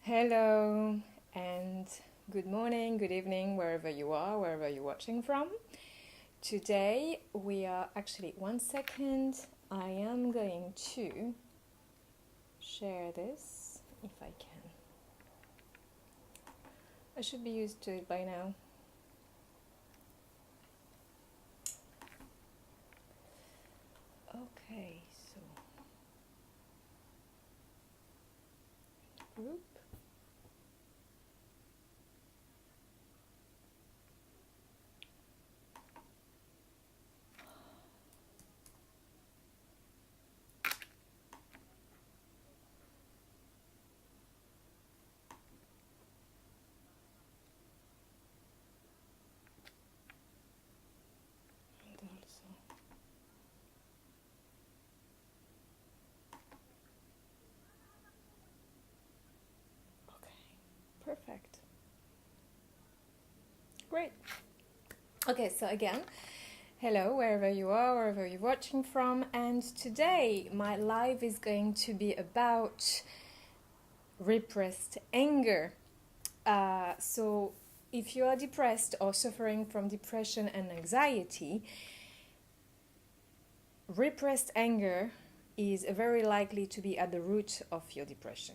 Hello and good morning, good evening, wherever you are, wherever you're watching from. Today we are actually, one second, I am going to share this if I can. I should be used to it by now. Okay, so group. And also, okay, perfect. Great. Okay, so again, hello, wherever you are, wherever you're watching from, and today my live is going to be about repressed anger. So, if you are depressed or suffering from depression and anxiety, repressed anger is very likely to be at the root of your depression.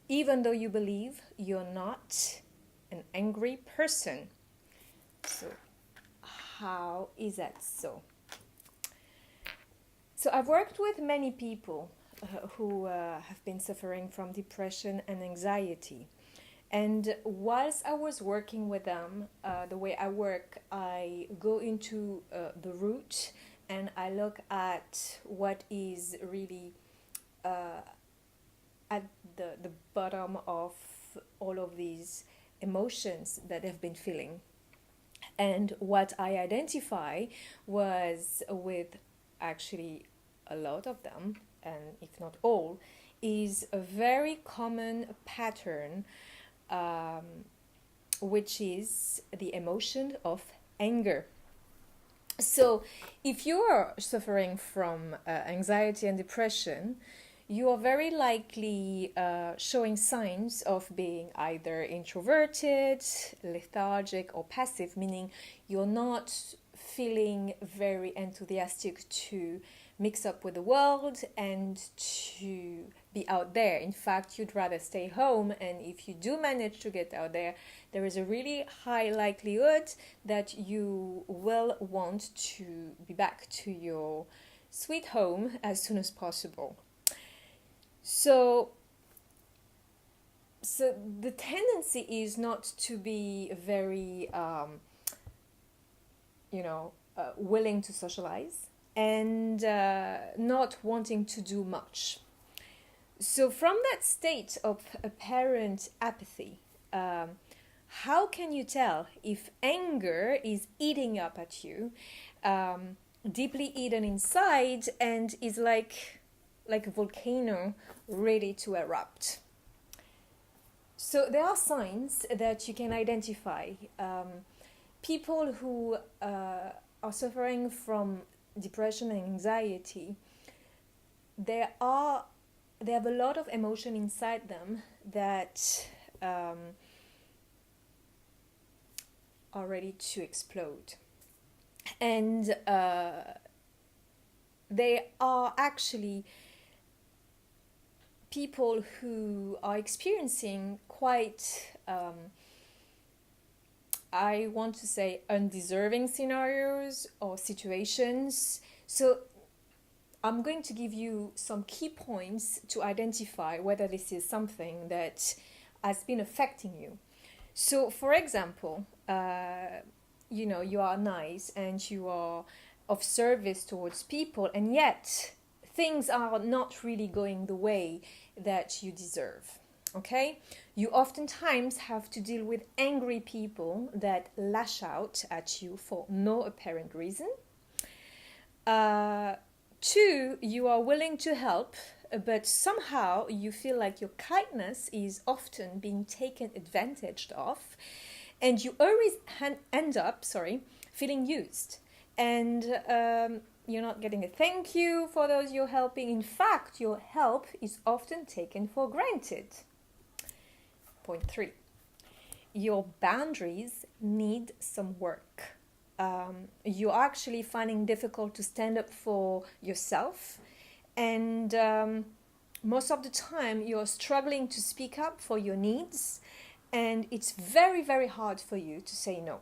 Even though you believe you're not an angry person. So, how is that so? So, I've worked with many people who have been suffering from depression and anxiety. And whilst I was working with them, the way I work, I go into the root and I look at what is really at the bottom of all of these emotions that they've been feeling. And what I identify was with actually a lot of them, and if not all, is a very common pattern, which is the emotion of anger. So, if you are suffering from anxiety and depression, you are very likely showing signs of being either introverted, lethargic, or passive, meaning you're not feeling very enthusiastic to mix up with the world and to be out there. In fact, you'd rather stay home, and if you do manage to get out there, there is a really high likelihood that you will want to be back to your sweet home as soon as possible. So the tendency is not to be very, willing to socialize and not wanting to do much. So from that state of apparent apathy, how can you tell if anger is eating up at you, deeply eaten inside, and is like a volcano ready to erupt? So there are signs that you can identify. People who are suffering from depression and anxiety, they have a lot of emotion inside them that are ready to explode. And they are actually people who are experiencing quite, I want to say, undeserving scenarios or situations. So I'm going to give you some key points to identify whether this is something that has been affecting you. So, for example, you are nice and you are of service towards people, and yet things are not really going the way that you deserve. Okay? You oftentimes have to deal with angry people that lash out at you for no apparent reason. Two, you are willing to help, but somehow you feel like your kindness is often being taken advantage of, and you always end up feeling used. And you're not getting a thank you for those you're helping. In fact, your help is often taken for granted. point 3. Your boundaries need some work. You're actually finding difficult to stand up for yourself, and most of the time you're struggling to speak up for your needs, and it's very, very hard for you to say no.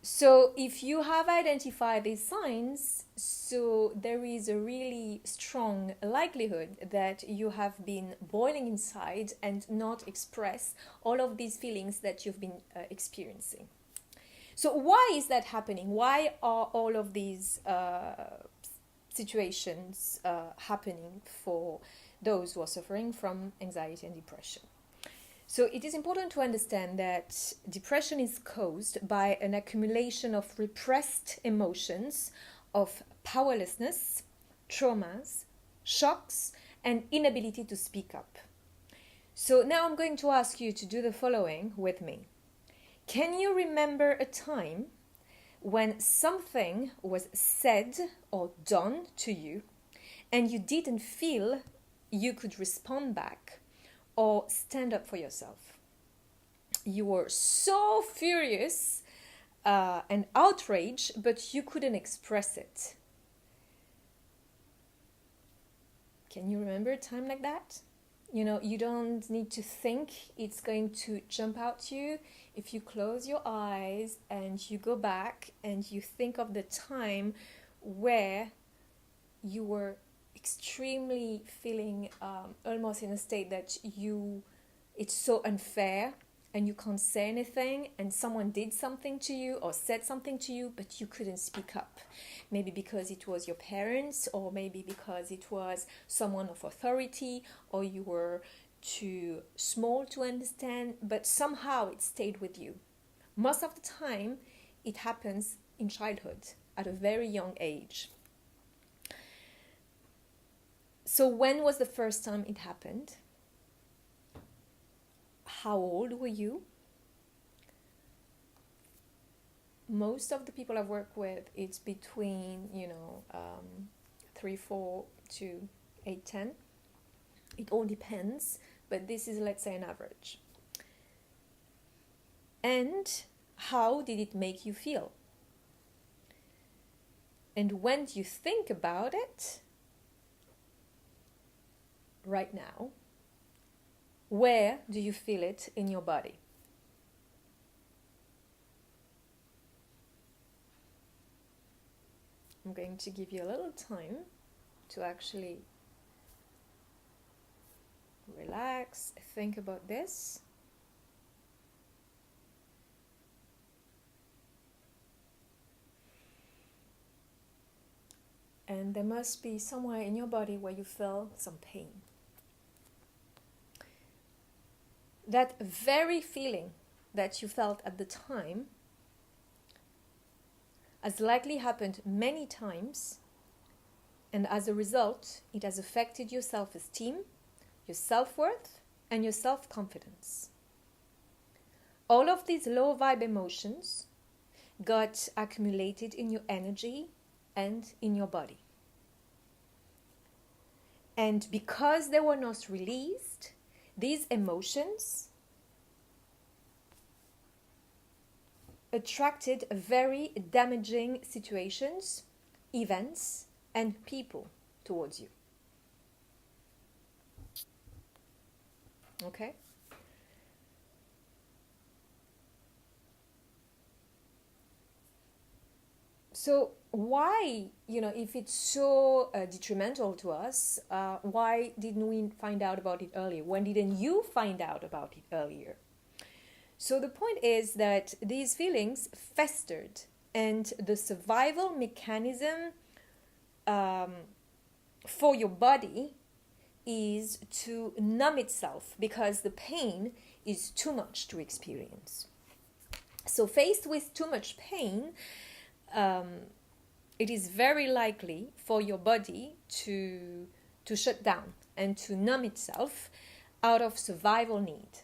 So if you have identified these signs, so there is a really strong likelihood that you have been boiling inside and not express all of these feelings that you've been experiencing. So why is that happening? Why are all of these situations happening for those who are suffering from anxiety and depression? So it is important to understand that depression is caused by an accumulation of repressed emotions of powerlessness, traumas, shocks, and inability to speak up. So now I'm going to ask you to do the following with me. Can you remember a time when something was said or done to you and you didn't feel you could respond back or stand up for yourself? You were so furious and outraged, but you couldn't express it. Can you remember a time like that? You know, you don't need to think, it's going to jump out to you. If you close your eyes and you go back and you think of the time where you were extremely feeling almost in a state that it's so unfair and you can't say anything, and someone did something to you or said something to you, but you couldn't speak up. Maybe because it was your parents, or maybe because it was someone of authority, or you were too small to understand, but somehow it stayed with you. Most of the time, it happens in childhood, at a very young age. So when was the first time it happened? How old were you? Most of the people I've worked with, it's between 3, 4 to 8, 10. It all depends, but this is, let's say, an average. And how did it make you feel? And when you think about it, right now, where do you feel it in your body? I'm going to give you a little time to actually relax, think about this. And there must be somewhere in your body where you feel some pain. That very feeling that you felt at the time has likely happened many times, and as a result, it has affected your self-esteem, your self-worth, and your self-confidence. All of these low vibe emotions got accumulated in your energy and in your body. And because they were not released, these emotions attracted very damaging situations, events, and people towards you. Okay? So why, if it's so detrimental to us, why didn't we find out about it earlier? When didn't you find out about it earlier? So the point is that these feelings festered, and the survival mechanism for your body is to numb itself because the pain is too much to experience. So faced with too much pain, it is very likely for your body to shut down and to numb itself out of survival need.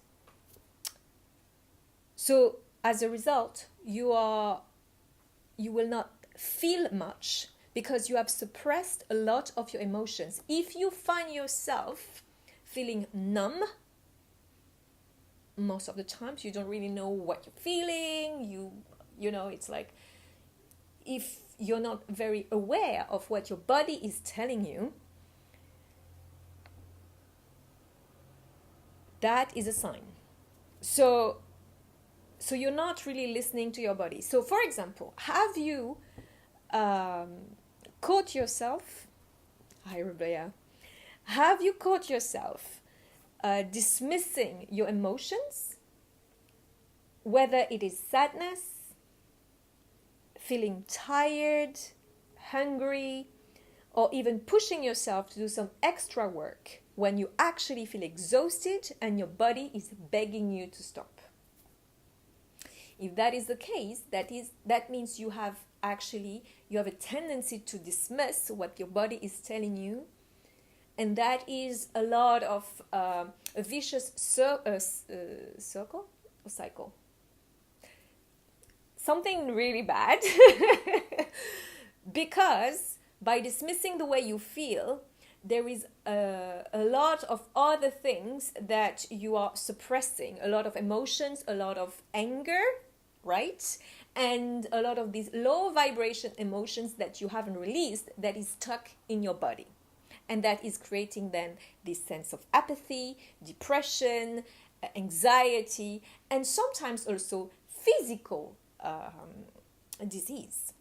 So as a result, you will not feel much because you have suppressed a lot of your emotions. If you find yourself feeling numb, most of the times. You don't really know what you're feeling. You know, it's like if you're not very aware of what your body is telling you, that is a sign. So you're not really listening to your body. So for example, have you caught yourself, hi Rebecca, have you caught yourself dismissing your emotions, whether it is sadness, feeling tired, hungry, or even pushing yourself to do some extra work when you actually feel exhausted and your body is begging you to stop? If that is the case, that means you have a tendency to dismiss what your body is telling you, and that is a lot of a vicious circle or cycle. Something really bad, because by dismissing the way you feel, there is a lot of other things that you are suppressing, a lot of emotions, a lot of anger, right? And a lot of these low vibration emotions that you haven't released, that is stuck in your body. And that is creating then this sense of apathy, depression, anxiety, and sometimes also physical disease.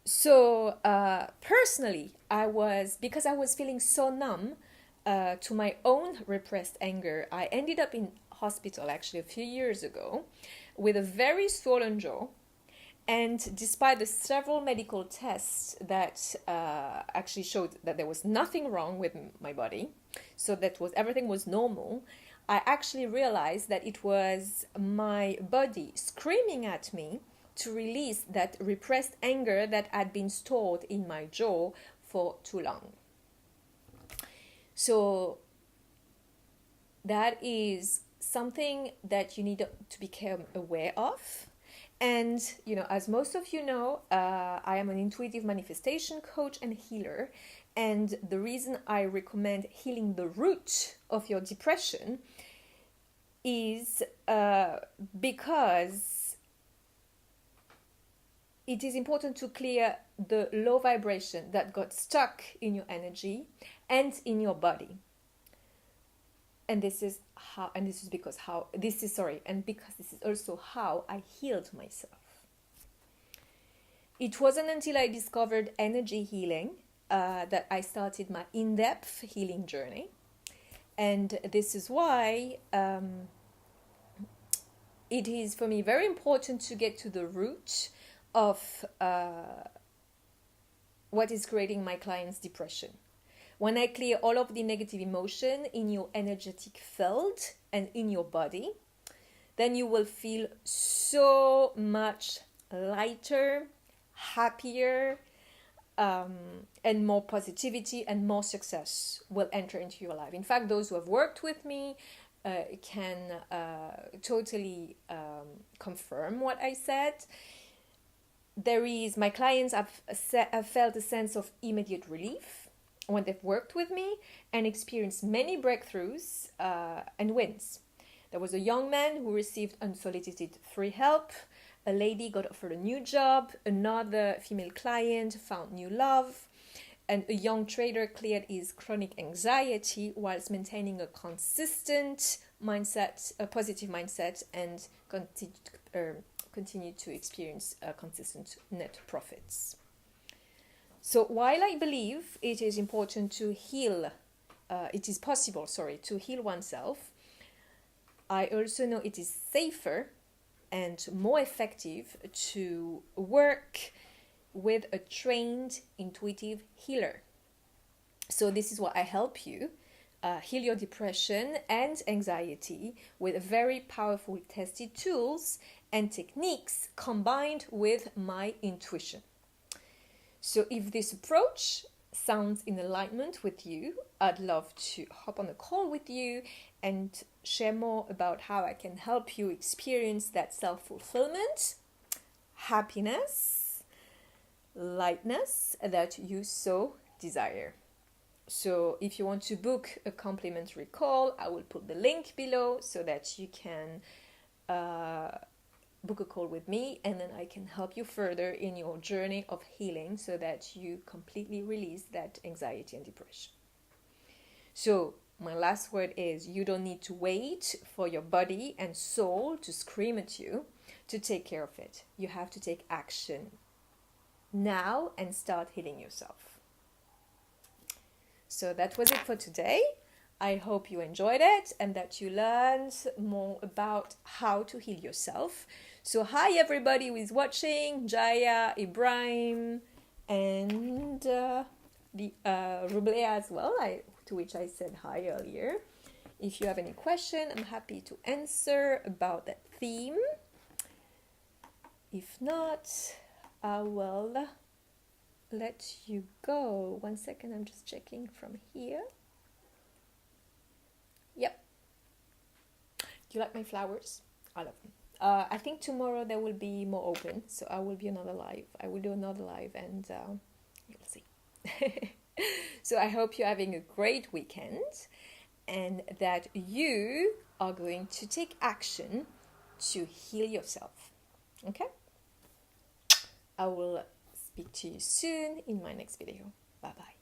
So personally, because I was feeling so numb to my own repressed anger, I ended up in hospital actually a few years ago with a very swollen jaw. And despite the several medical tests that actually showed that there was nothing wrong with my body, so everything was normal, I actually realized that it was my body screaming at me to release that repressed anger that had been stored in my jaw for too long. So that is something that you need to become aware of. And, as most of you know, I am an intuitive manifestation coach and healer. And the reason I recommend healing the root of your depression is because it is important to clear the low vibration that got stuck in your energy and in your body. And this is also how I healed myself. It wasn't until I discovered energy healing that I started my in-depth healing journey. And this is why it is for me very important to get to the root of what is creating my clients' depression. When I clear all of the negative emotion in your energetic field and in your body, then you will feel so much lighter, happier, and more positivity and more success will enter into your life. In fact, those who have worked with me can totally confirm what I said. My clients have felt a sense of immediate relief when they've worked with me and experienced many breakthroughs and wins. There was a young man who received unsolicited free help. A lady got offered a new job. Another female client found new love. And a young trader cleared his chronic anxiety whilst maintaining a consistent mindset, a positive mindset, and continued to experience consistent net profits. So while I believe it is important to heal, to heal oneself, I also know it is safer and more effective to work with a trained intuitive healer. So this is what I help you heal your depression and anxiety with very powerful tested tools and techniques combined with my intuition. So if this approach sounds in alignment with you, I'd love to hop on a call with you and share more about how I can help you experience that self-fulfillment, happiness, lightness that you so desire. So if you want to book a complimentary call, I will put the link below so that you can book a call with me, and then I can help you further in your journey of healing so that you completely release that anxiety and depression. So my last word is, you don't need to wait for your body and soul to scream at you to take care of it. You have to take action now and start healing yourself. So that was it for today. I hope you enjoyed it and that you learned more about how to heal yourself. So hi everybody who is watching, Jaya, Ibrahim, and Rublea as well, to which I said hi earlier. If you have any question, I'm happy to answer about that theme. If not, I will let you go. 1 second, I'm just checking from here. Yep. Do you like my flowers? I love them. I think tomorrow there will be more open, so I will do another live and you'll see. So I hope you're having a great weekend and that you are going to take action to heal yourself. Okay? I will speak to you soon in my next video. Bye bye.